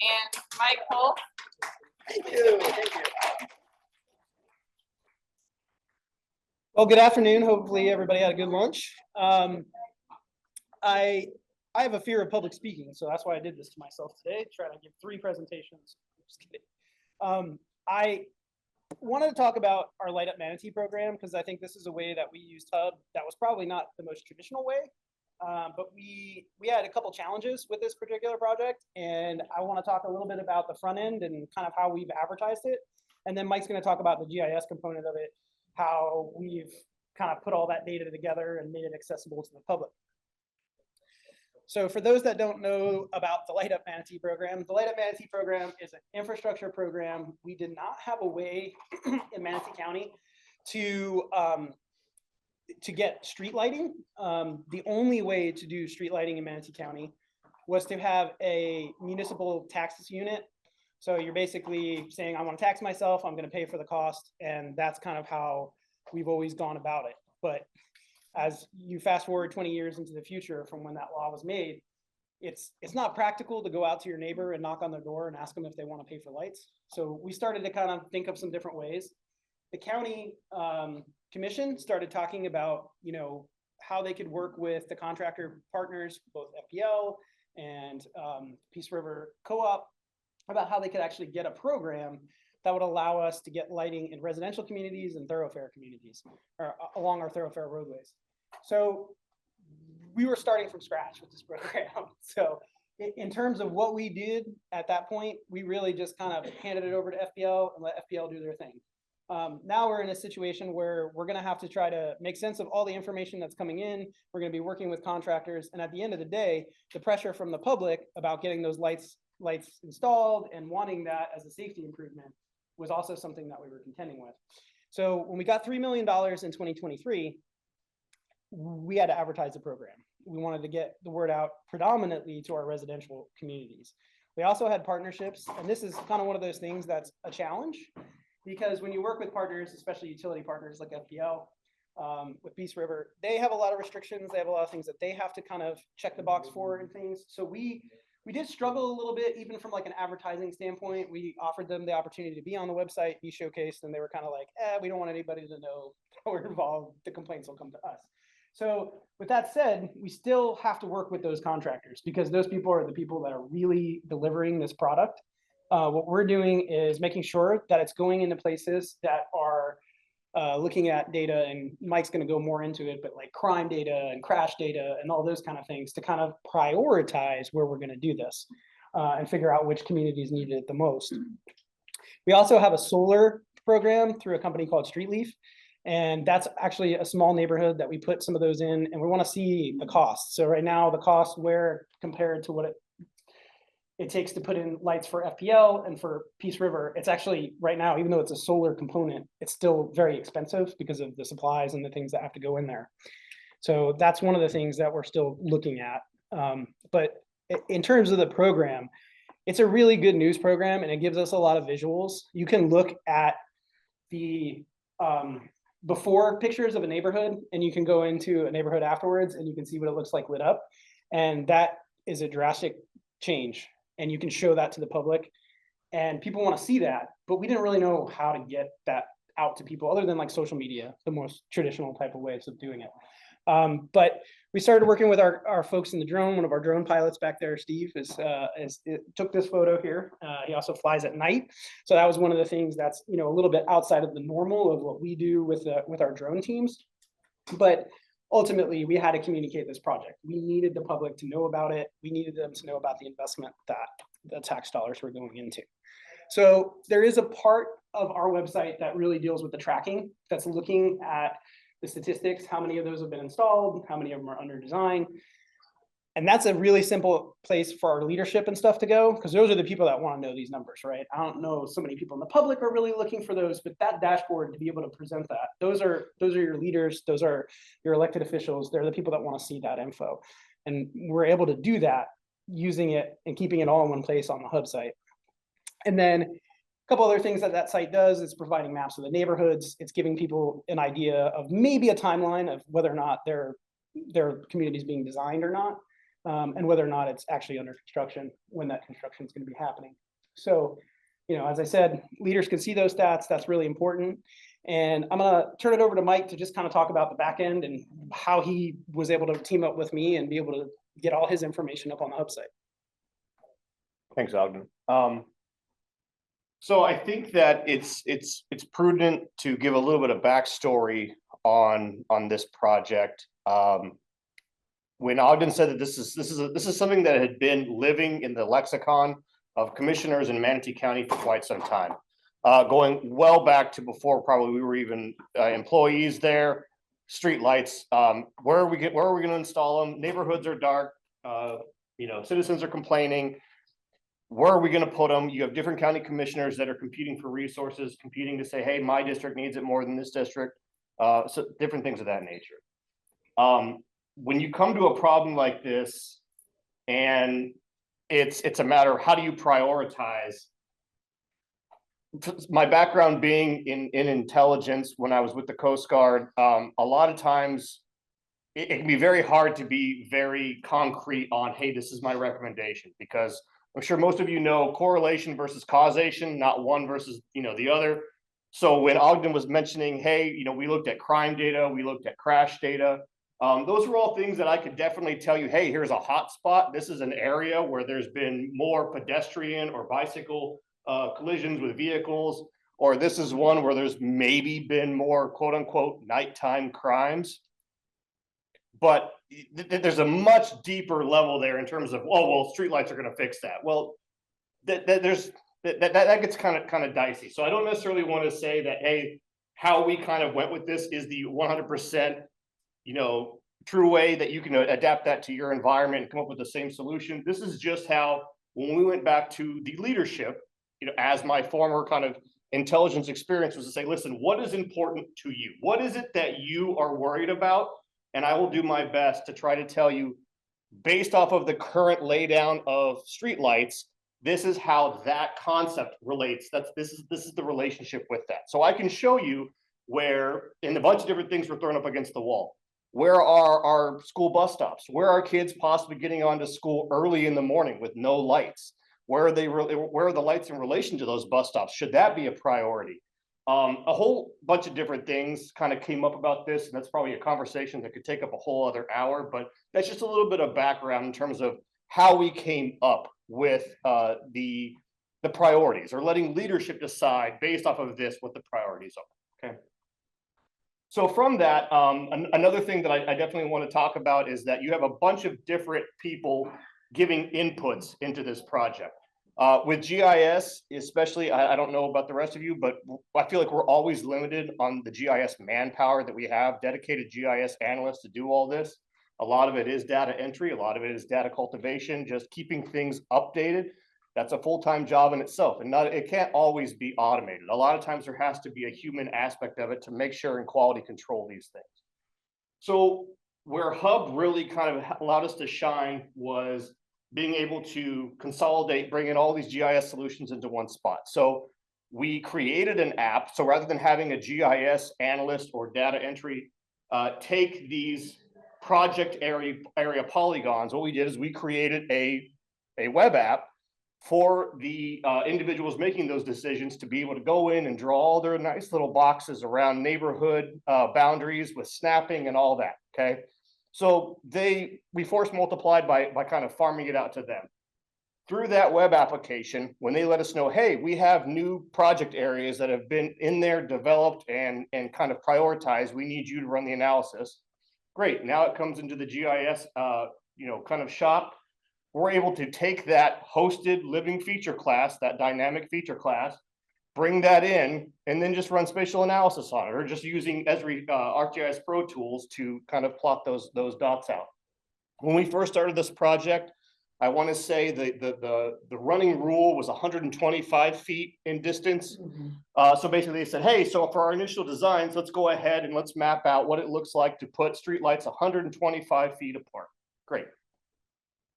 and Mike Holt. Thank you. Thank you. Well, good afternoon. Hopefully everybody had a good lunch. I have a fear of public speaking, so that's why I did this to myself today, trying to give 3 presentations. Just kidding. I wanted to talk about our Light Up Manatee program because I think this is a way that we used Hub that was probably not the most traditional way, but we had a couple challenges with this particular project, and I want to talk a little bit about the front end and kind of how we've advertised it, and then Mike's going to talk about the GIS component of it, how we've kind of put all that data together and made it accessible to the public. So for those that don't know about the Light Up Manatee program, the Light Up Manatee program is an infrastructure program. We did not have a way in Manatee County to get street lighting. The only way to do street lighting in Manatee County was to have a municipal taxes unit. So you're basically saying, I want to tax myself, I'm going to pay for the cost, and that's kind of how we've always gone about it. But as you fast forward 20 years into the future from when that law was made, it's not practical to go out to your neighbor and knock on their door and ask them if they want to pay for lights. So we started to kind of think of some different ways. The county commission started talking about, how they could work with the contractor partners, both FPL and Peace River Co-op, about how they could actually get a program that would allow us to get lighting in residential communities and thoroughfare communities, or along our thoroughfare roadways. So we were starting from scratch with this program. So in terms of what we did at that point, we really just kind of handed it over to FPL and let FPL do their thing. Now we're in a situation where we're going to have to try to make sense of all the information that's coming in. We're going to be working with contractors. And at the end of the day, the pressure from the public about getting those lights installed and wanting that as a safety improvement was also something that we were contending with. So when we got $3 million in 2023, we had to advertise the program. We wanted to get the word out predominantly to our residential communities. We also had partnerships, and this is kind of one of those things that's a challenge, because when you work with partners, especially utility partners like FPL, with Peace River, they have a lot of restrictions. They have a lot of things that they have to kind of check the box for and things. So we did struggle a little bit, even from like an advertising standpoint. We offered them the opportunity to be on the website, be showcased, and they were kind of like, we don't want anybody to know we're involved. The complaints will come to us. So with that said, we still have to work with those contractors because those people are the people that are really delivering this product. What we're doing is making sure that it's going into places that are looking at data, and Mike's going to go more into it, but like crime data and crash data and all those kind of things to kind of prioritize where we're going to do this and figure out which communities need it the most. We also have a solar program through a company called Streetleaf, and that's actually a small neighborhood that we put some of those in, and we want to see the cost. So right now the cost where compared to what it takes to put in lights for FPL and for Peace River, it's actually right now, even though it's a solar component, it's still very expensive because of the supplies and the things that have to go in there. So that's one of the things that we're still looking at. But in terms of the program, it's a really good news program, and it gives us a lot of visuals. You can look at the before pictures of a neighborhood, and you can go into a neighborhood afterwards, and you can see what it looks like lit up. And that is a drastic change. And you can show that to the public, and people want to see that, but we didn't really know how to get that out to people other than like social media, the most traditional type of ways of doing it. But we started working with our folks in the drone. One of our drone pilots back there, Steve, took this photo here. He also flies at night. So that was one of the things that's, a little bit outside of the normal of what we do with our drone teams. But ultimately, we had to communicate this project. We needed the public to know about it. We needed them to know about the investment that the tax dollars were going into. So there is a part of our website that really deals with the tracking, that's looking at the statistics, how many of those have been installed, how many of them are under design. And that's a really simple place for our leadership and stuff to go, because those are the people that want to know these numbers, right? I don't know so many people in the public are really looking for those, but that dashboard, to be able to present that, those are your leaders, those are your elected officials, they're the people that want to see that info. And we're able to do that using it and keeping it all in one place on the Hub site. And then a couple other things that site does is providing maps of the neighborhoods. It's giving people an idea of maybe a timeline of whether or not their community is being designed or not. and whether or not it's actually under construction when that construction is going to be happening. So, as I said, leaders can see those stats. That's really important. And I'm going to turn it over to Mike to just kind of talk about the back end and how he was able to team up with me and be able to get all his information up on the Hub site. Thanks, Ogden. So I think that it's prudent to give a little bit of backstory on this project. When Ogden said that this is something that had been living in the lexicon of commissioners in Manatee County for quite some time, going well back to before probably we were even employees there. Street lights, where are we going to install them? Neighborhoods are dark. Citizens are complaining. Where are we going to put them? You have different county commissioners that are competing for resources, competing to say, hey, my district needs it more than this district. So different things of that nature. When you come to a problem like this, and it's a matter of how do you prioritize. My background being in intelligence when I was with the Coast Guard, a lot of times it can be very hard to be very concrete on, hey, this is my recommendation, because I'm sure most of you know correlation versus causation, not one versus the other. So when Ogden was mentioning, hey, we looked at crime data, we looked at crash data. Those were all things that I could definitely tell you, hey, here's a hot spot. This is an area where there's been more pedestrian or bicycle collisions with vehicles, or this is one where there's maybe been more quote unquote nighttime crimes. But there's a much deeper level there in terms of, oh, well, streetlights are going to fix that. Well, that gets kind of dicey. So I don't necessarily want to say that, hey, how we kind of went with this is the 100%, true way that you can adapt that to your environment and come up with the same solution. This is just how, when we went back to the leadership, as my former kind of intelligence experience was to say, listen, what is important to you? What is it that you are worried about? And I will do my best to try to tell you, based off of the current laydown of streetlights, this is how that concept relates. This is the relationship with that. So I can show you where, in a bunch of different things we're thrown up against the wall. Where are our school bus stops? Where are kids possibly getting onto school early in the morning with no lights? Where are the lights in relation to those bus stops? Should that be a priority? A whole bunch of different things kind of came up about this, and that's probably a conversation that could take up a whole other hour, but that's just a little bit of background in terms of how we came up with the priorities, or letting leadership decide based off of this what the priorities are, okay? So from that, another thing that I definitely want to talk about is that you have a bunch of different people giving inputs into this project. With GIS, especially, I don't know about the rest of you, but I feel like we're always limited on the GIS manpower that we have, dedicated GIS analysts to do all this. A lot of it is data entry, a lot of it is data cultivation, just keeping things updated. That's a full-time job in itself, and it can't always be automated. A lot of times there has to be a human aspect of it to make sure and quality control these things. So where Hub really kind of allowed us to shine was being able to consolidate, bring in all these GIS solutions into one spot. So we created an app. So rather than having a GIS analyst or data entry take these project area polygons, what we did is we created a web app for the individuals making those decisions to be able to go in and draw all their nice little boxes around neighborhood boundaries with snapping and all that, okay? So we force multiplied by kind of farming it out to them. Through that web application, when they let us know, hey, we have new project areas that have been in there, developed and kind of prioritized, we need you to run the analysis. Great, now it comes into the GIS kind of shop. We're able to take that hosted living feature class, that dynamic feature class, bring that in, and then just run spatial analysis on it, or just using Esri ArcGIS Pro tools to kind of plot those dots out. When we first started this project, I want to say the running rule was 125 feet in distance. So basically they said, hey, so for our initial designs, let's go ahead and let's map out what it looks like to put streetlights 125 feet apart. Great.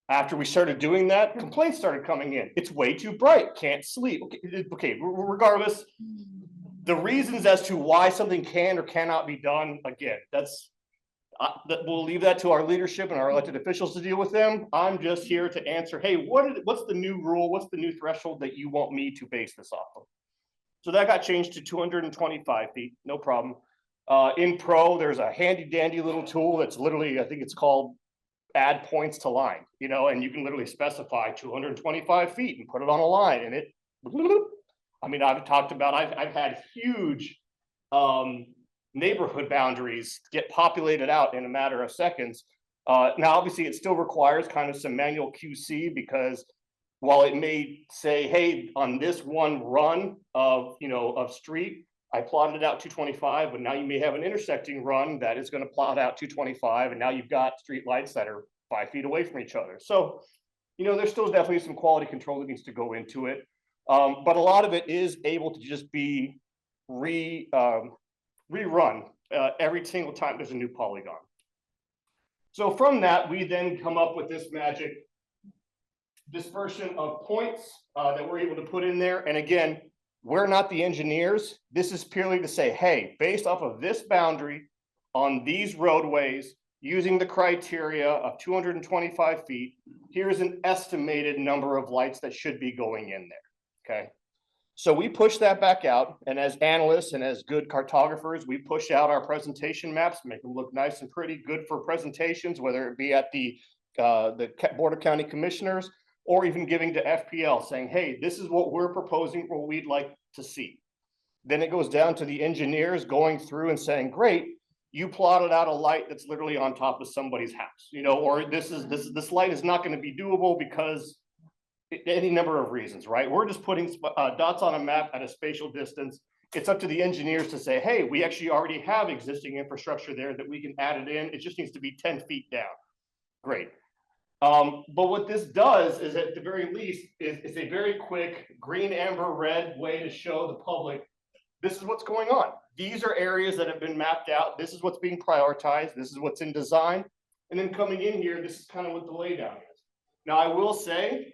After we started doing that, complaints started coming in. It's way too bright, can't sleep. Okay, regardless, the reasons as to why something can or cannot be done, again, we'll leave that to our leadership and our elected officials to deal with them. I'm just here to answer, hey, what's the new rule? What's the new threshold that you want me to base this off of? So that got changed to 225 feet, no problem. In Pro, there's a handy dandy little tool that's literally, I think it's called add points to line, you know, and you can literally specify 225 feet and put it on a line and it, I mean, I've talked about, I've had huge neighborhood boundaries get populated out in a matter of seconds. Now, obviously, it still requires kind of some manual QC because while it may say, hey, on this one run of, you know, of street, I plotted it out 225, but now you may have an intersecting run that is going to plot out 225, and now you've got street lights that are 5 feet away from each other. So, you know, there's still definitely some quality control that needs to go into it. But a lot of it is able to just be rerun every single time there's a new polygon. So from that, we then come up with this magic dispersion of points that we're able to put in there. And again, we're not the engineers. This is purely to say, hey, based off of this boundary on these roadways, using the criteria of 225 feet, here's an estimated number of lights that should be going in there, okay? So we push that back out, and as analysts and as good cartographers, we push out our presentation maps, make them look nice and pretty, good for presentations, whether it be at the Board of County Commissioners, or even giving to FPL saying, hey, this is what we're proposing, what we'd like to see. Then it goes down to the engineers going through and saying, great, you plotted out a light that's literally on top of somebody's house, you know, or this light is not going to be doable because any number of reasons, right? We're just putting dots on a map at a spatial distance. It's up to the engineers to say, hey, we actually already have existing infrastructure there that we can add it in. It just needs to be 10 feet down. Great. But what this does is at the very least, it's a very quick green, amber, red way to show the public, this is what's going on. These are areas that have been mapped out. This is what's being prioritized. This is what's in design. And then coming in here, this is kind of what the laydown is. Now, I will say,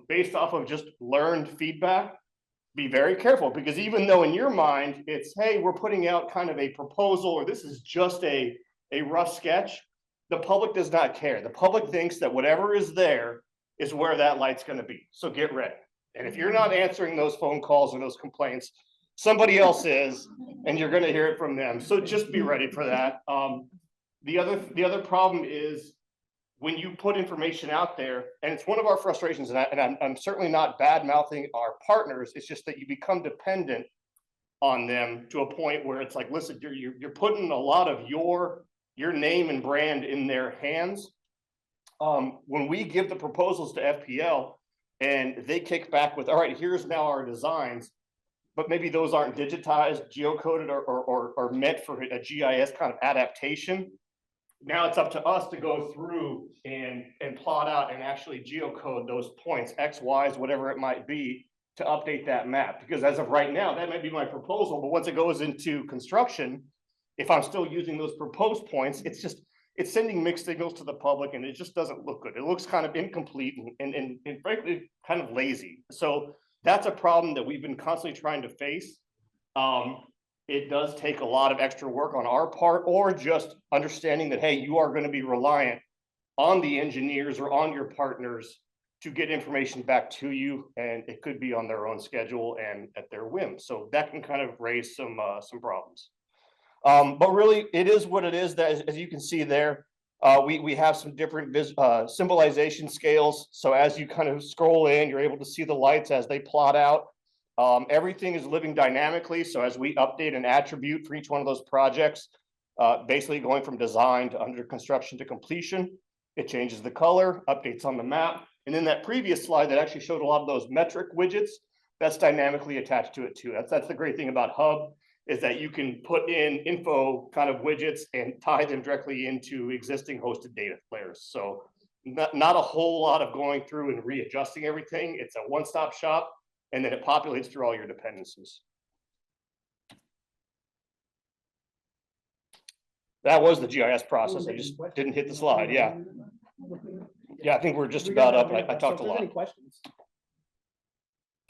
based off of just learned feedback, be very careful, because even though in your mind, it's, hey, we're putting out kind of a proposal, or this is just a rough sketch, the public does not care. The public thinks that whatever is there is where that light's going to be. So get ready. And if you're not answering those phone calls or those complaints, somebody else is, and you're going to hear it from them. So just be ready for that. The other problem is when you put information out there, and it's one of our frustrations, and I'm certainly not bad mouthing our partners. It's just that you become dependent on them to a point where it's like, listen, you're putting a lot of your name and brand in their hands. When we give the proposals to FPL and they kick back with, all right, here's now our designs, but maybe those aren't digitized, geocoded, or meant for a GIS kind of adaptation. Now it's up to us to go through and plot out and actually geocode those points, X, Y's, whatever it might be, to update that map. Because as of right now, that might be my proposal, but once it goes into construction, if I'm still using those proposed points, it's sending mixed signals to the public, and it just doesn't look good. It looks kind of incomplete and frankly kind of lazy. So that's a problem that we've been constantly trying to face. It does take a lot of extra work on our part, or just understanding that, hey, you are going to be reliant on the engineers or on your partners to get information back to you, and it could be on their own schedule and at their whim. So that can kind of raise some problems. But really, it is what it is. That, as you can see there, we have some different symbolization scales. So as you kind of scroll in, you're able to see the lights as they plot out. Everything is living dynamically. So as we update an attribute for each one of those projects, basically going from design to under construction to completion, it changes the color, updates on the map. And then that previous slide that actually showed a lot of those metric widgets, that's dynamically attached to it too. That's the great thing about Hub, is that you can put in info kind of widgets and tie them directly into existing hosted data layers. So not a whole lot of going through and readjusting everything. It's a one-stop shop, and then it populates through all your dependencies. That was the GIS process. I just didn't hit the slide. Yeah. Yeah, I think we're just about up. I talked a lot. Any questions?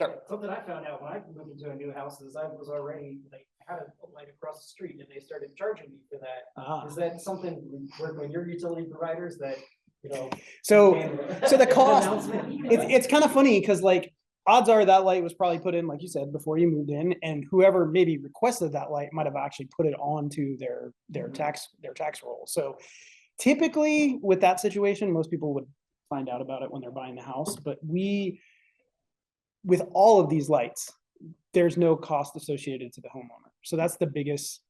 Sure. Something I found out when I moved into a new house is I was already like had a light across the street and they started charging me for that. Ah. Is that something work with your utility providers that, you know? So, can- so the cost, announcement? it's kind of funny because like odds are that light was probably put in, like you said, before you moved in, and whoever maybe requested that light might have actually put it onto their tax roll. So typically with that situation, most people would find out about it when they're buying the house, but with all of these lights, there's no cost associated to the homeowner. So that's the biggest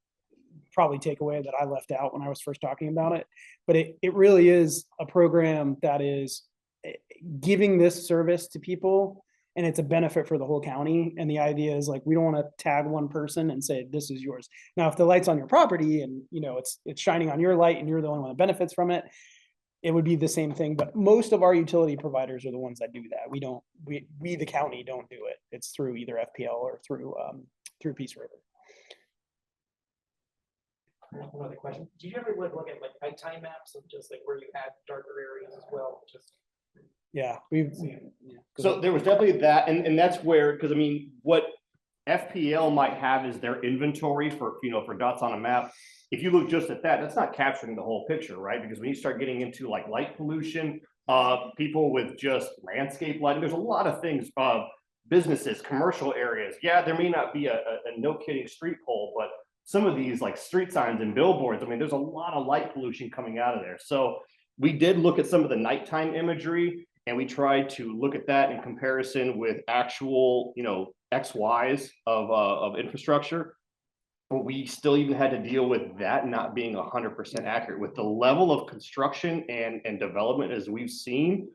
probably takeaway that I left out when I was first talking about it. But it really is a program that is giving this service to people, and it's a benefit for the whole county. And the idea is like, we don't want to tag one person and say, this is yours. Now, if the light's on your property and you know it's shining on your light and you're the only one that benefits from it, it would be the same thing. But most of our utility providers are the ones that do that. We the county don't do it. It's through either FPL or through Peace River. One other question. Do you ever look at like nighttime maps of just like where you had darker areas as well? Just Yeah, So there was definitely that, and that's where, because I mean, what FPL might have is their inventory for, you know, for dots on a map. If you look just at that, that's not capturing the whole picture, right? Because when you start getting into like light pollution, people with just landscape lighting, there's a lot of things, businesses, commercial areas. Yeah, there may not be a no kidding street pole, but some of these like street signs and billboards, I mean, there's a lot of light pollution coming out of there. So we did look at some of the nighttime imagery, and we tried to look at that in comparison with actual, you know, XYs of infrastructure. But we still even had to deal with that not being 100% accurate with the level of construction and development as we've seen.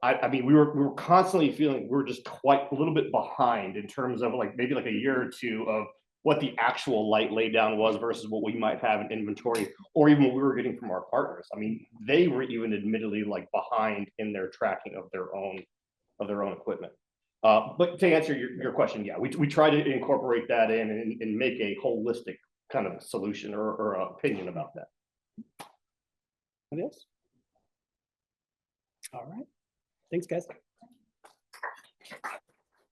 I mean, we were constantly feeling we were just quite a little bit behind in terms of like maybe like a year or two of what the actual light laydown was versus what we might have in inventory, or even what we were getting from our partners. I mean, they were even admittedly like behind in their tracking of their own equipment. But to answer your question, yeah, we try to incorporate that in and make a holistic kind of solution or opinion about that. What else? All right. Thanks, guys.